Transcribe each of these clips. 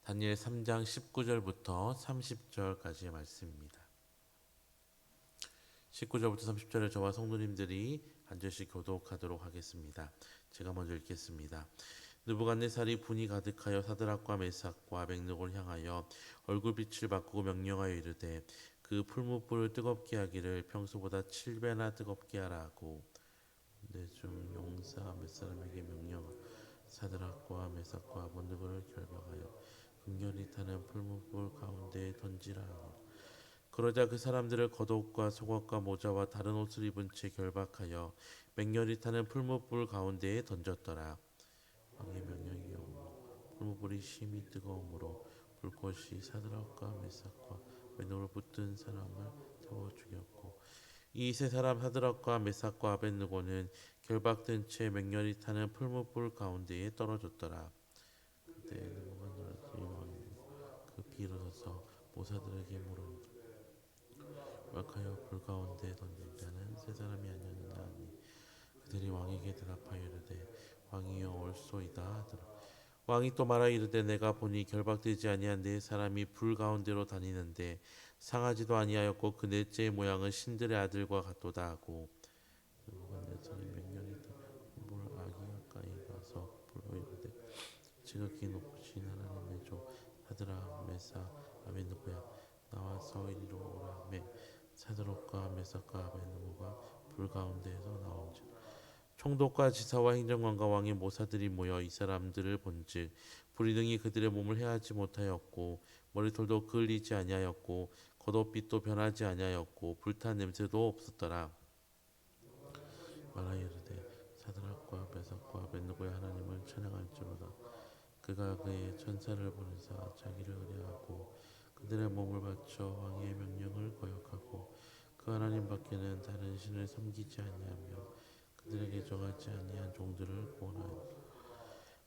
다니엘 3장 19절부터 30절까지의 말씀입니다. 19절부터 30절을 저와 성도님들이 한 절씩 교독하도록 하겠습니다. 제가 먼저 읽겠습니다. 느부갓네살이 분이 가득하여 사드락과 메삭과 아벳느고를 향하여 얼굴빛을 바꾸고 명령하여 이르되 그 풀무불을 뜨겁게 하기를 평소보다 7배나 뜨겁게 하라 하고 내 중 용사 몇 사람에게 명령하여 사드락과 메삭과 아벳느고를 결박하여 극렬히 타는 풀무불 가운데에 던지라 하니 그러자 그 사람들을 겉옷과 속옷과 모자와 다른 옷을 입은 채 결박하여 맹렬히 타는 풀무불 가운데에 던졌더라. 왕의 명령이요 풀무불이 심히 뜨거우므로 불꽃이 사드락과 메삭과 아벳느고를 붙든 사람을 태워 죽였고 이 세 사람 사드락과 메삭과 아벳느고는 결박된 채 맹렬히 타는 풀무불 가운데에 떨어졌더라. 그때 느부갓네살 왕이 급히 일어서서 모사들에게 물으니 결박하여 불 가운데 던진 자는 세 사람이 아니었느냐 하니 그들이 왕에게 대답하여 이르되 왕이여 옳소이다 하더라. 왕이 또 말하여 이르되 내가 보니 결박되지 아니한 네 사람이 불 가운데로 다니는데 상하지도 아니하였고 그 넷째의 모양은 신들의 아들과 같도다 하고 느부갓네살이 맹렬히 물 아기 가까이 가서 불러 이르되 지극히 높으신 하나님의 종 사드락 메삭 아벳느고야 나와서 이리로 오라 하매 사드락과 메삭과 아벳느고가 불 가운데에서 나온지라. 총독과 지사와 행정관과 왕의 모사들이 모여 이 사람들을 본즉 불이 등이 그들의 몸을 해하지 못하였고 머리털도 그을리지 아니하였고 겉옷빛도 변하지 아니하였고 불탄 냄새도 없었더라. 말하여 이르되 사드락과 메삭과 아벳느고의 하나님을 찬양할지로다. 그가 그의 천사를 보내사 자기를 의뢰하고 그들의 몸을 바쳐 왕의 명령을 거역하고 그 하나님 밖에는 다른 신을 섬기지 아니하며 그들에게 정하지 아니한 종들을 구원하였다.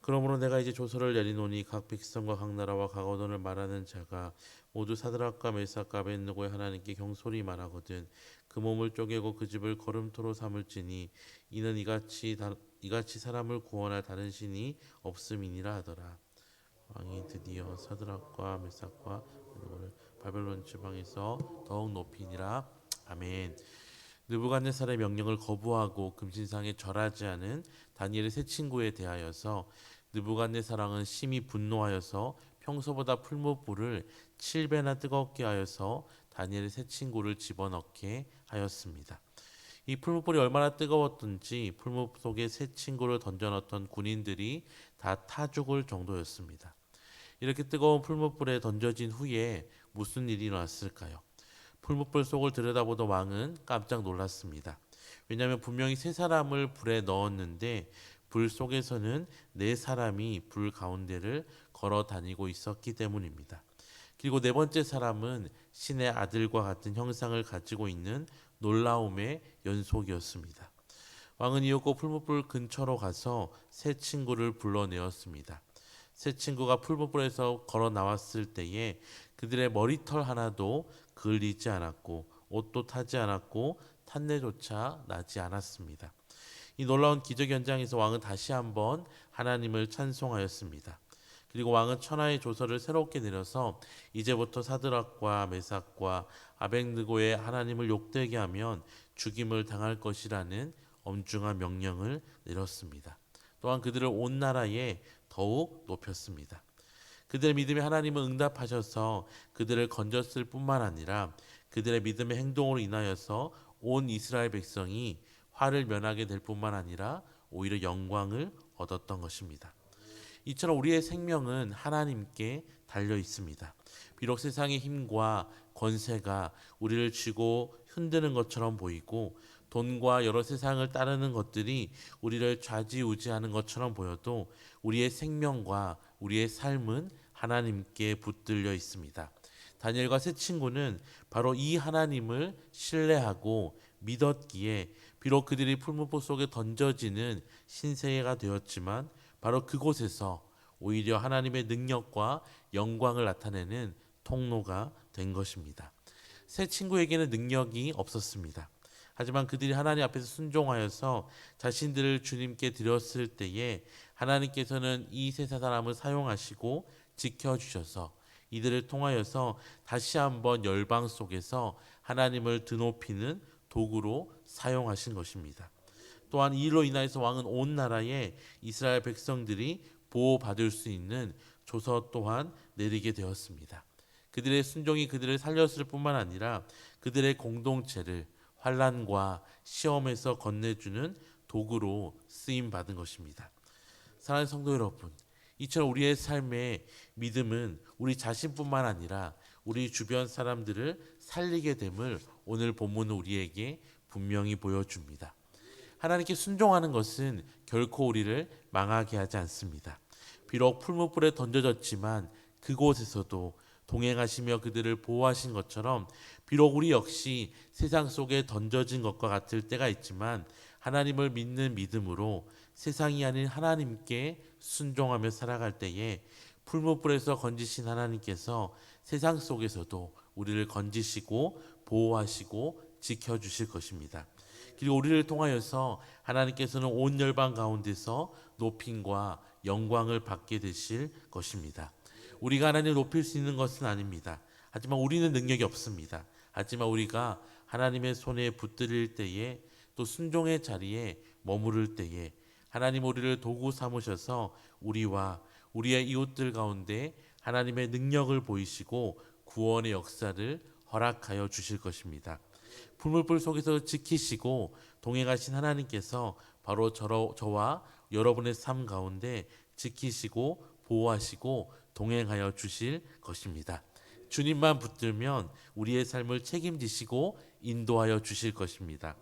그러므로 내가 이제 조서를 내리노니 각 백성과 각 나라와 각 언어를 말하는 자가 모두 사드락과 메삭과 아벳느고의 하나님께 경솔히 말하거든 그 몸을 쪼개고 그 집을 거름토로 삼을지니 이는 이같이 사람을 구원할 다른 신이 없음이니라 하더라. 왕이 드디어 사드락과 메삭과 아벳느고를 바벨론 지방에서 더욱 높이니라. 아멘. 느부갓네살의 명령을 거부하고 금신상에 절하지 않은 다니엘의 세 친구에 대하여서 느부갓네살 왕은 심히 분노하여서 평소보다 풀무불을 7배나 뜨겁게 하여서 다니엘의 세 친구를 집어넣게 하였습니다. 이 풀무불이 얼마나 뜨거웠던지 풀무 속에 세 친구를 던져넣던 군인들이 다 타 죽을 정도였습니다. 이렇게 뜨거운 풀무불에 던져진 후에 무슨 일이 일어났을까요? 풀무불 속을 들여다보던 왕은 깜짝 놀랐습니다. 왜냐하면 분명히 세 사람을 불에 넣었는데 불 속에서는 네 사람이 불 가운데를 걸어 다니고 있었기 때문입니다. 그리고 네 번째 사람은 신의 아들과 같은 형상을 가지고 있는 놀라움의 연속이었습니다. 왕은 이윽고 풀무불 근처로 가서 세 친구를 불러내었습니다. 세 친구가 풀무불에서 걸어 나왔을 때에 그들의 머리털 하나도 그을리지 않았고 옷도 타지 않았고 탄내조차 나지 않았습니다. 이 놀라운 기적 현장에서 왕은 다시 한번 하나님을 찬송하였습니다. 그리고 왕은 천하의 조서를 새롭게 내려서 이제부터 사드락과 메삭과 아벳느고의 하나님을 욕되게 하면 죽임을 당할 것이라는 엄중한 명령을 내렸습니다. 또한 그들을 온 나라에 더욱 높였습니다. 그들의 믿음에 하나님은 응답하셔서 그들을 건졌을 뿐만 아니라 그들의 믿음의 행동으로 인하여서 온 이스라엘 백성이 화를 면하게 될 뿐만 아니라 오히려 영광을 얻었던 것입니다. 이처럼 우리의 생명은 하나님께 달려 있습니다. 비록 세상의 힘과 권세가 우리를 쥐고 흔드는 것처럼 보이고 돈과 여러 세상을 따르는 것들이 우리를 좌지우지하는 것처럼 보여도 우리의 생명과 우리의 삶은 하나님께 붙들려 있습니다. 다니엘과 세 친구는 바로 이 하나님을 신뢰하고 믿었기에 비록 그들이 풀무불 속에 던져지는 신세계가 되었지만 바로 그곳에서 오히려 하나님의 능력과 영광을 나타내는 통로가 된 것입니다. 세 친구에게는 능력이 없었습니다. 하지만 그들이 하나님 앞에서 순종하여서 자신들을 주님께 드렸을 때에 하나님께서는 이 세 사람을 사용하시고 지켜주셔서 이들을 통하여서 다시 한번 열방 속에서 하나님을 드높이는 도구로 사용하신 것입니다. 또한 이 일로 인하여서 왕은 온 나라에 이스라엘 백성들이 보호받을 수 있는 조서 또한 내리게 되었습니다. 그들의 순종이 그들을 살렸을 뿐만 아니라 그들의 공동체를 환난과 시험에서 건네주는 도구로 쓰임 받은 것입니다. 사랑하는 성도 여러분, 이처럼 우리의 삶의 믿음은 우리 자신뿐만 아니라 우리 주변 사람들을 살리게 됨을 오늘 본문은 우리에게 분명히 보여줍니다. 하나님께 순종하는 것은 결코 우리를 망하게 하지 않습니다. 비록 풀무불에 던져졌지만 그곳에서도 동행하시며 그들을 보호하신 것처럼 비록 우리 역시 세상 속에 던져진 것과 같을 때가 있지만 하나님을 믿는 믿음으로 세상이 아닌 하나님께 순종하며 살아갈 때에 풀무불에서 건지신 하나님께서 세상 속에서도 우리를 건지시고 보호하시고 지켜주실 것입니다. 그리고 우리를 통하여서 하나님께서는 온 열방 가운데서 높임과 영광을 받게 되실 것입니다. 우리가 하나님을 높일 수 있는 것은 아닙니다. 하지만 우리는 능력이 없습니다. 하지만 우리가 하나님의 손에 붙들릴 때에 또 순종의 자리에 머무를 때에 하나님 우리를 도구 삼으셔서 우리와 우리의 이웃들 가운데 하나님의 능력을 보이시고 구원의 역사를 허락하여 주실 것입니다. 풀무불 속에서 지키시고 동행하신 하나님께서 바로 저와 여러분의 삶 가운데 지키시고 보호하시고 동행하여 주실 것입니다. 주님만 붙들면 우리의 삶을 책임지시고 인도하여 주실 것입니다.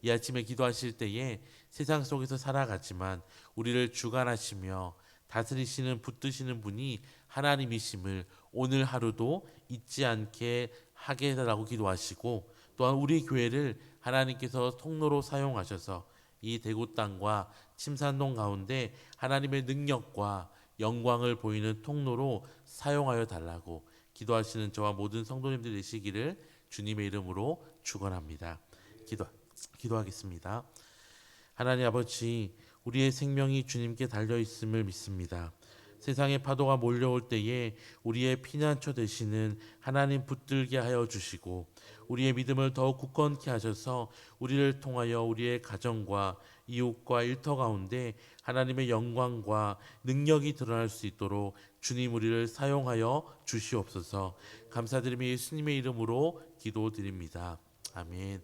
이 아침에 기도하실 때에 세상 속에서 살아가지만 우리를 주관하시며 다스리시는 붙드시는 분이 하나님이심을 오늘 하루도 잊지 않게 하게 해달라고 기도하시고 또한 우리 교회를 하나님께서 통로로 사용하셔서 이 대구 땅과 침산동 가운데 하나님의 능력과 영광을 보이는 통로로 사용하여 달라고 기도하시는 저와 모든 성도님들 되시기를 주님의 이름으로 축원합니다. 기도하겠습니다. 하나님 아버지, 우리의 생명이 주님께 달려 있음을 믿습니다. 세상의 파도가 몰려올 때에 우리의 피난처 되시는 하나님 붙들게 하여 주시고 우리의 믿음을 더욱 굳건케 하셔서 우리를 통하여 우리의 가정과 이웃과 일터 가운데 하나님의 영광과 능력이 드러날 수 있도록 주님 우리를 사용하여 주시옵소서. 감사드리며 예수님의 이름으로 기도드립니다. 아멘.